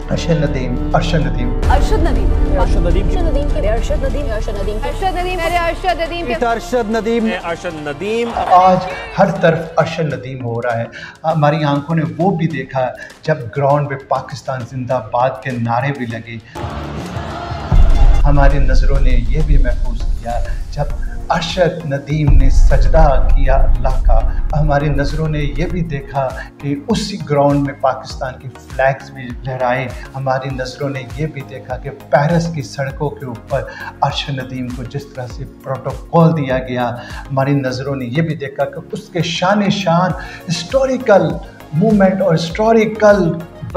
अरशद नदीम अरशद नदीम अरशद नदीम अरशद नदीम अरशद नदीम के अरशद नदीम अरशद नदीम अरशद नदीम मेरे अरशद नदीम के अरशद नदीम अरशद नदीम। आज हर तरफ अरशद नदीम हो रहा है। हमारी आंखों ने वो भी देखा जब ग्राउंड पे पाकिस्तान जिंदाबाद के नारे भी लगे। हमारी नज़रों ने ये भी महसूस किया जब अरशद नदीम ने सजदा किया अल्लाह का। हमारी नज़रों ने ये भी देखा कि उसी ग्राउंड में पाकिस्तान की फ्लैग्स भी लहराए। हमारी नज़रों ने ये भी देखा कि पेरिस की सड़कों के ऊपर अरशद नदीम को जिस तरह से प्रोटोकॉल दिया गया। हमारी नज़रों ने ये भी देखा कि उसके शान शान हिस्टोरिकल मूवमेंट और हिस्टोरिकल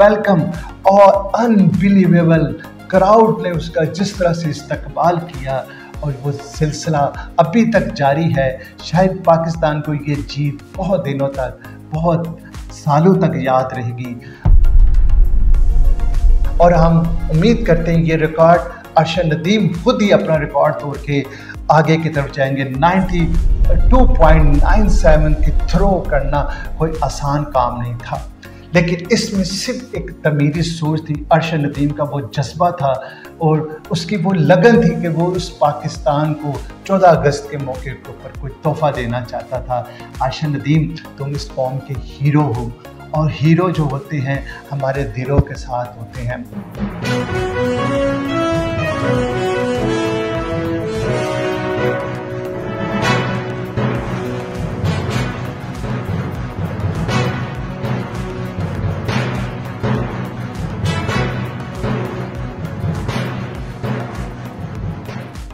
वेलकम और अनबिलीवेबल क्राउड ने उसका जिस तरह से इस्तकबाल किया और वो सिलसिला अभी तक जारी है। शायद पाकिस्तान को ये जीत बहुत दिनों तक, बहुत सालों तक याद रहेगी और हम उम्मीद करते हैं ये रिकॉर्ड अरशद नदीम खुद ही अपना रिकॉर्ड तोड़ के आगे की तरफ जाएंगे। 92.97 की थ्रो करना कोई आसान काम नहीं था, लेकिन इसमें सिर्फ एक तमीरी सोच थी। अरशद नदीम का वो जज्बा था और उसकी वो लगन थी कि वो उस पाकिस्तान को 14 अगस्त के मौके के ऊपर कोई तोहफा देना चाहता था। अरशद नदीम, तुम इस कौम के हीरो हो और हीरो जो होते हैं हमारे दिलों के साथ होते हैं।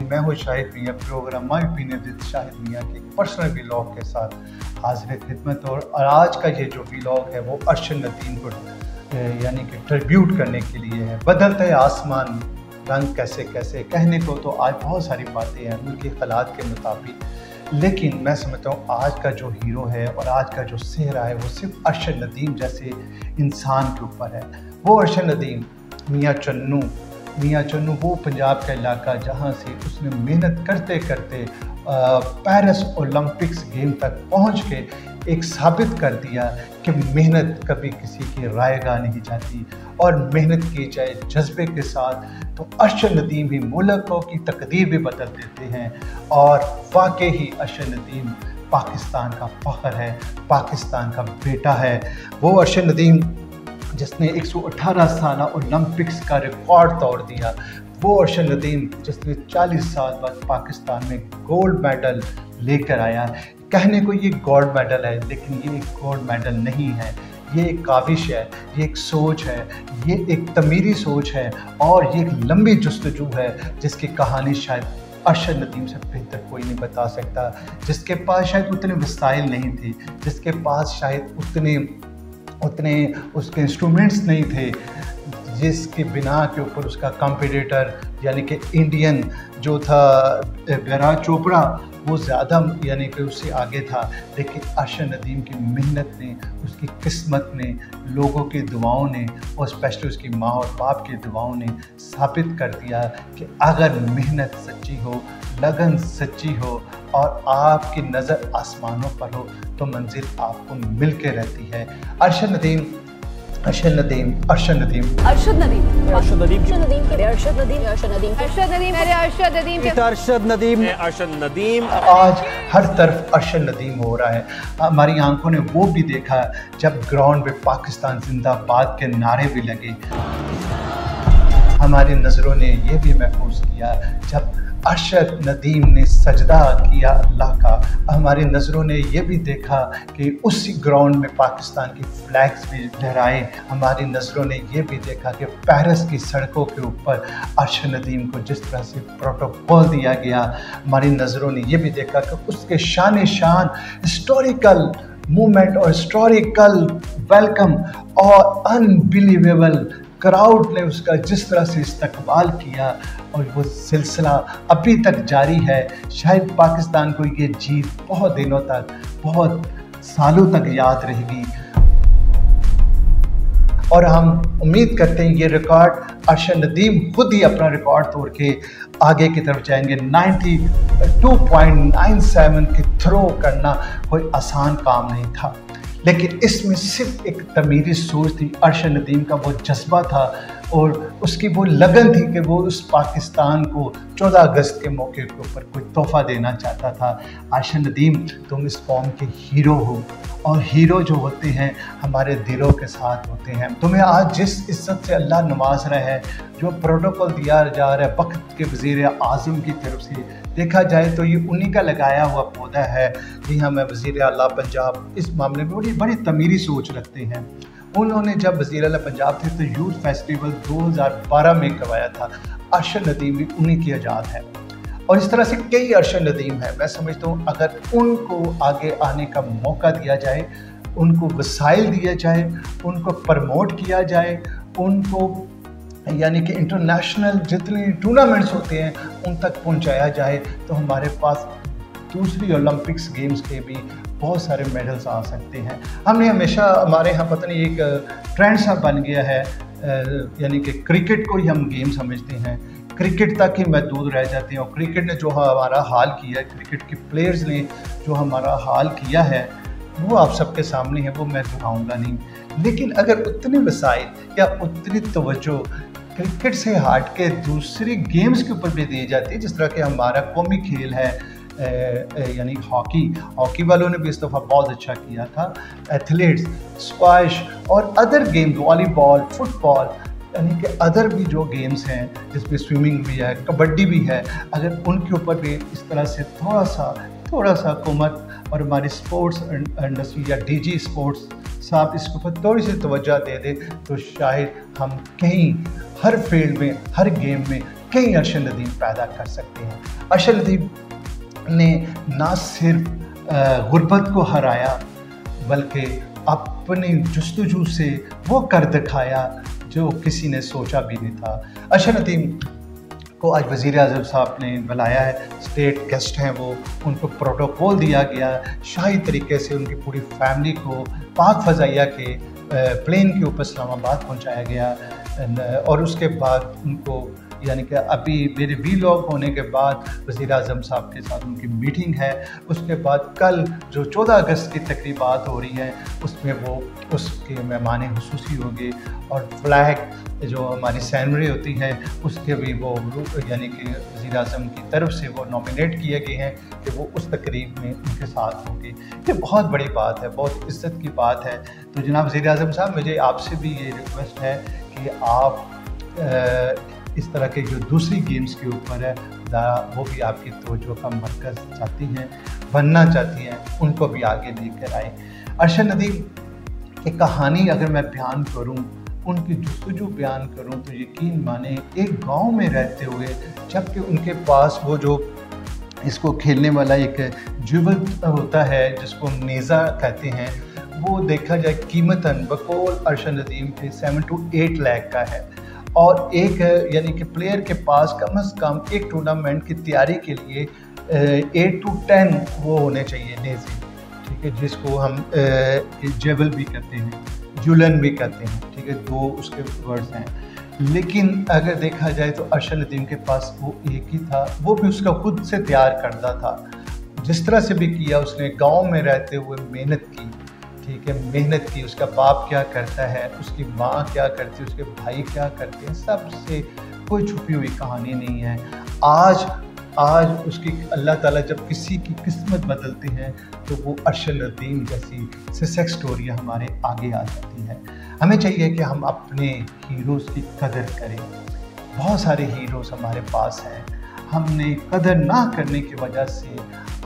मैं हूँ Shahid Mian, programme my opinion with Shahid Mian के पर्सनल व्लॉग के साथ हाजिर खिदमत। और आज का ये जो व्लॉग है वो अरशद नदीम को यानी कि ट्रिब्यूट करने के लिए है। बदलते आसमान रंग कैसे कैसे, कहने को तो आज बहुत सारी बातें हैं उनके हालात के मुताबिक, लेकिन मैं समझता हूँ आज का जो हीरो है और आज का जो सेहरा है वो सिर्फ अरशद नदीम जैसे इंसान के ऊपर है। वो अरशद नदीम मियाँ चन्नू वो पंजाब का इलाका जहाँ से उसने मेहनत करते करते पेरिस ओलंपिक्स गेम तक पहुँच के एक साबित कर दिया कि मेहनत कभी किसी की रायगा नहीं जाती और मेहनत की जाए जज्बे के साथ तो अरशद नदीम ही मुल्कों की तकदीर भी बदल देते हैं। और वाकई ही अरशद नदीम पाकिस्तान का फ़ख्र है, पाकिस्तान का बेटा है। वो अरशद नदीम जिसने 118 साल ओलंपिक्स का रिकॉर्ड तोड़ दिया, वो अरशद नदीम जिसने 40 साल बाद पाकिस्तान में गोल्ड मेडल लेकर आया। कहने को ये गोल्ड मेडल है, लेकिन ये एक गोल्ड मेडल नहीं है, ये एक काविश है, ये एक सोच है, ये एक तमीरी सोच है और ये एक लंबी जुस्तजू है जिसकी कहानी शायद अरशद नदीम से बेहतर कोई नहीं बता सकता। जिसके पास शायद उतने वसाइल नहीं थे, जिसके पास शायद उतने उसके इंस्ट्रूमेंट्स नहीं थे, जिसकी बिना के ऊपर उसका कॉम्पिटिटर यानी कि इंडियन जो था विराट चोपड़ा वो ज़्यादा यानी कि उससे आगे था। लेकिन अरशद नदीम की मेहनत ने, उसकी किस्मत ने, लोगों की दुआओं ने और स्पेशली उसकी माँ और बाप की दुआओं ने साबित कर दिया कि अगर मेहनत सच्ची हो, लगन सच्ची हो और आपकी नज़र आसमानों पर हो तो मंजिल आपको मिल के रहती है। अरशद नदीम अरशद नदीम अरशद नदीम अरशद नदीम अरशद नदीम के अरशद नदीम अरशद नदीम अरशद नदीम मेरे अरशद नदीम के अरशद नदीम अरशद नदीम। आज हर तरफ अरशद नदीम हो रहा है। हमारी आंखों ने वो भी देखा जब ग्राउंड पे पाकिस्तान जिंदाबाद के नारे भी लगे। हमारी नज़रों ने ये भी महसूस किया जब अरशद नदीम ने सजदा किया अल्लाह का। हमारी नज़रों ने ये भी देखा कि उसी ग्राउंड में पाकिस्तान की फ्लैग्स भी लहराए। हमारी नज़रों ने ये भी देखा कि पेरिस की सड़कों के ऊपर अरशद नदीम को जिस तरह से प्रोटोकॉल दिया गया। हमारी नज़रों ने ये भी देखा कि उसके शान शान हिस्टोरिकल मूवमेंट और हिस्टोरिकल वेलकम और अनबिलीवेबल क्राउड ने उसका जिस तरह से इस्तकबाल किया और वो सिलसिला अभी तक जारी है। शायद पाकिस्तान को ये जीत बहुत दिनों तक, बहुत सालों तक याद रहेगी और हम उम्मीद करते हैं ये रिकॉर्ड अरशद नदीम खुद ही अपना रिकॉर्ड तोड़ के आगे की तरफ जाएंगे। 92.97 की थ्रो करना कोई आसान काम नहीं था, लेकिन इसमें सिर्फ एक तमीरी सोच थी। अरशद नदीम का वो जज्बा था, और उसकी वो लगन थी कि वो उस पाकिस्तान को 14 अगस्त के मौके के ऊपर कोई तोहफ़ा देना चाहता था। आयशा नदीम, तुम इस कौम के हीरो हो, और हीरो जो होते हैं हमारे दिलों के साथ होते हैं। तुम्हें आज जिस इज्जत से अल्लाह नवाज रहा है, जो प्रोटोकॉल दिया जा रहा है वक्त के वज़ीर आज़म की तरफ से, देखा जाए तो ये उन्हीं का लगाया हुआ पौधा है। जी हाँ, मैं वज़ीर आला पंजाब इस मामले में बड़ी तमीरी सोच रखते हैं। उन्होंने जब वज़ीर आला पंजाब थे तो यूथ फेस्टिवल 2012 में करवाया था। आयशा नदीम भी उन्हीं की आज़ाद है, और इस तरह से कई आयशा नदीम है। मैं समझता हूँ अगर उनको आगे आने का मौका दिया जाए, उनको वसाइल दिया जाए, उनको प्रमोट किया जाए, उनको यानी कि इंटरनेशनल जितने टूर्नामेंट्स होते हैं उन तक पहुंचाया जाए, तो हमारे पास दूसरी ओलंपिक्स गेम्स के भी बहुत सारे मेडल्स आ सकते हैं। हमने हमेशा, हमारे यहाँ पता नहीं एक ट्रेंड सा बन गया है, यानी कि क्रिकेट को ही हम गेम समझते हैं, क्रिकेट तक ही महदूद रह जाते हैं। और क्रिकेट ने जो हमारा हाल किया है, क्रिकेट के प्लेयर्स ने जो हमारा हाल किया है, वो आप सबके सामने है, वो मैं दोहराऊंगा नहीं। लेकिन अगर उतनी वसाइल या उतनी तवज्जो क्रिकेट से हट के दूसरी गेम्स के ऊपर भी दी जाती है, जिस तरह के हमारा कौमी खेल है यानी हॉकी वालों ने भी इस दफ़ा बहुत अच्छा किया था, एथलीट्स, स्क्वैश और अदर गेम, वॉलीबॉल, फुटबॉल, यानी कि अदर भी जो गेम्स हैं जिसमें स्विमिंग भी है, कबड्डी भी है, अगर उनके ऊपर भी इस तरह से थोड़ा सा हुकूमत और हमारी स्पोर्ट्स इंडस्ट्री या डीजी स्पोर्ट्स साहब इसके ऊपर थोड़ी सी तवज्जो दे दे, तो शायद हम कहीं हर फील्ड में, हर गेम में कई आयशा नदीम पैदा कर सकते हैं। आयशा नदीम ने ना सिर्फ गुर्बत को हराया, बल्कि अपनी जुस्तजू से वो कर दिखाया जो किसी ने सोचा भी नहीं था। आयशा नदीम को आज वज़ीर आज़म साहब ने बुलाया है, स्टेट गेस्ट हैं वो, उनको प्रोटोकॉल दिया गया, शाही तरीके से उनकी पूरी फैमिली को पाक फ़ज़ाइया के प्लेन के ऊपर इस्लामाबाद पहुंचाया गया। और उसके बाद उनको, यानी कि अभी मेरे वीलॉग होने के बाद वज़ीर आज़म साहब के साथ उनकी मीटिंग है। उसके बाद कल जो 14 अगस्त की तकरीबात हो रही हैं उसमें वो उसके मेहमान खुसूसी होंगे, और फ्लैग जो हमारी सेरेमनी होती है उसके भी वो यानी कि वज़ीर आज़म की तरफ से वो नॉमिनेट किए गए हैं कि वो उस तकरीब में उनके साथ होंगे। ये बहुत बड़ी बात है, बहुत इज़्ज़त की बात है। तो जनाब वज़ीर आज़म साहब, मुझे आपसे भी ये रिक्वेस्ट है कि आप इस तरह के जो दूसरी गेम्स के ऊपर है वो भी आपकी तवज्जो का मरकज़ चाहती हैं, बनना चाहती हैं, उनको भी आगे लेकर आए। आयशा नदीम की कहानी अगर मैं बयान करूं, उनकी जुस्तजू बयान करूं, तो यकीन माने एक गांव में रहते हुए, जबकि उनके पास वो जो इसको खेलने वाला एक जुवल होता है जिसको हम नेज़ा कहते हैं, वो देखा जाए कीमतन बकौल आयशा नदीम के 7 to 8 लाख का है। और एक यानी कि प्लेयर के पास कम से कम एक टूर्नामेंट की तैयारी के लिए 8 to 10 वो होने चाहिए नेज़े, ठीक है, जिसको हम जेवल भी कहते हैं, जुलन भी कहते हैं, ठीक है, दो उसके वर्ड्स हैं। लेकिन अगर देखा जाए तो आयशा नदीम के पास वो एक ही था, वो भी उसका खुद से तैयार करता था। जिस तरह से भी किया उसने, गांव में रहते हुए मेहनत की, ठीक है, मेहनत की। उसका बाप क्या करता है, उसकी माँ क्या करती है, उसके भाई क्या करते हैं, सबसे कोई छुपी हुई कहानी नहीं है। आज उसकी अल्लाह ताला जब किसी की किस्मत बदलती है तो वो आयशा नदीम जैसी सक्सेस स्टोरी हमारे आगे आ जाती है। हमें चाहिए कि हम अपने हीरोज़ की कदर करें। बहुत सारे हीरोज़ हमारे पास हैं, हमने कदर ना करने की वजह से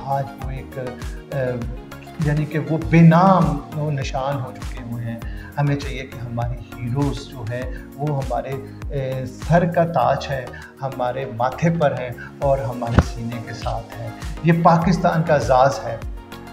आज वो एक यानी कि वो बेनाम वो निशान हो चुके हुए हैं। हमें चाहिए कि हमारे हीरोज़ जो है वो हमारे सर का ताज है, हमारे माथे पर है और हमारे सीने के साथ है। ये पाकिस्तान का एजाज़ है।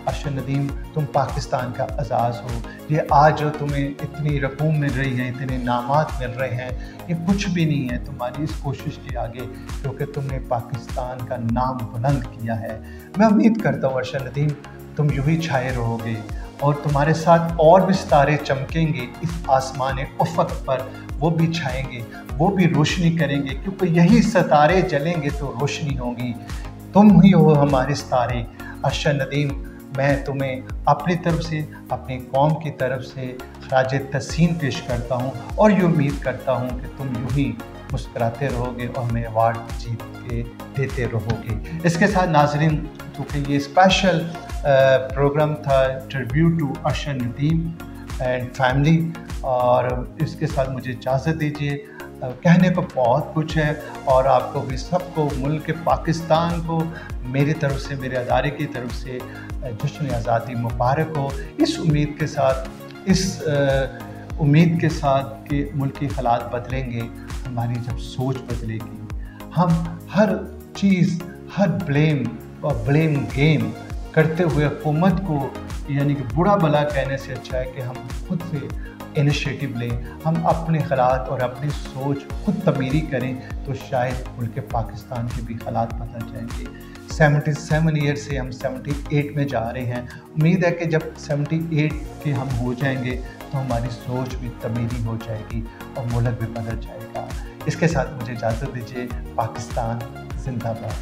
आयशा नदीम, तुम पाकिस्तान का एजाज़ हो। ये आज जो तुम्हें इतनी रकूम मिल रही है, इतने इनामात मिल रहे हैं, ये कुछ भी नहीं है तुम्हारी इस कोशिश के आगे, क्योंकि तुमने पाकिस्तान का नाम बुलंद किया है। मैं उम्मीद करता हूँ आयशा नदीम, तुम यूँ ही छाए रहोगे और तुम्हारे साथ और भी सितारे चमकेंगे इस आसमान उफ़क़ पर, वो भी छाएंगे, वो भी रोशनी करेंगे, क्योंकि यही सितारे जलेंगे तो रोशनी होगी। तुम ही हो हमारे सितारे। आयशा नदीम, मैं तुम्हें अपनी तरफ से, अपनी कौम की तरफ से खराज तहसीन पेश करता हूँ और ये उम्मीद करता हूँ कि तुम यूँ ही मुस्कुराते रहोगे और हमें अवार्ड जीत के देते रहोगे। इसके साथ नाजरीन, क्योंकि ये स्पेशल प्रोग्राम था tribute to Arshad Nadeem and family, और इसके साथ मुझे इजाज़त दीजिए। कहने को बहुत कुछ है और आपको भी सबको, मुल्क पाकिस्तान को मेरी तरफ से, मेरे अदारे की तरफ से जश्न आज़ादी मुबारक हो। इस उम्मीद के साथ, उम्मीद के साथ कि मुल्की हालात बदलेंगे, हमारी जब सोच बदलेगी, हम हर चीज़, हर ब्लेम गेम करते हुए हुकूमत को यानी कि बुरा भला कहने से अच्छा है कि हम खुद से इनिशिएटिव लें, हम अपने हालात और अपनी सोच खुद तमीरी करें, तो शायद मुल्क पाकिस्तान के भी हालात बदल जाएंगे। 77 ईयर से हम 78 में जा रहे हैं। उम्मीद है कि जब 78 के हम हो जाएंगे तो हमारी सोच भी तमीरी हो जाएगी और मुल्क भी बदल जाएगा। इसके साथ मुझे इजाज़त दीजिए। पाकिस्तान जिंदाबाद।